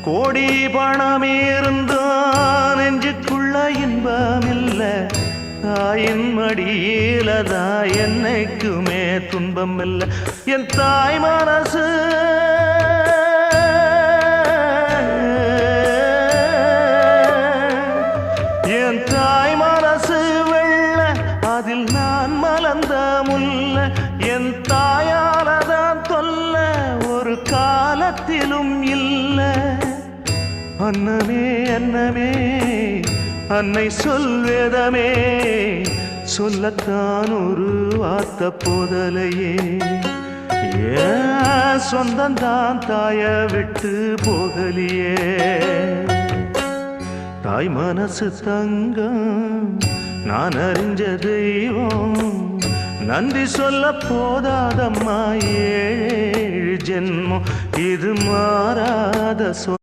கோடி பணம் இருந்தான் நெஞ்சுக்குள்ள இன்பமில்ல தாயின் மடியிலதான் என்னைக்குமே துன்பம் இல்ல என் தாய் மனசு என் தாய் மனசு வெள்ள அதில் நான் மலர்ந்த முல்ல என் தாயாலதான் தொல்ல ஒரு காலத்திலும் இல்ல அன்னமே அன்னமே அன்னை சொல்வேதமே சொல்லத்தான் ஒரு வார்த்தை போதலையே ஏன் சொந்தந்தான் தாய விட்டு போகலியே தாய் மனசு தங்கம் நான் அறிஞ்ச தெய்வம் நன்றி சொல்ல போதாதம்மா ஏழு ஜென்மம் இது மாறாத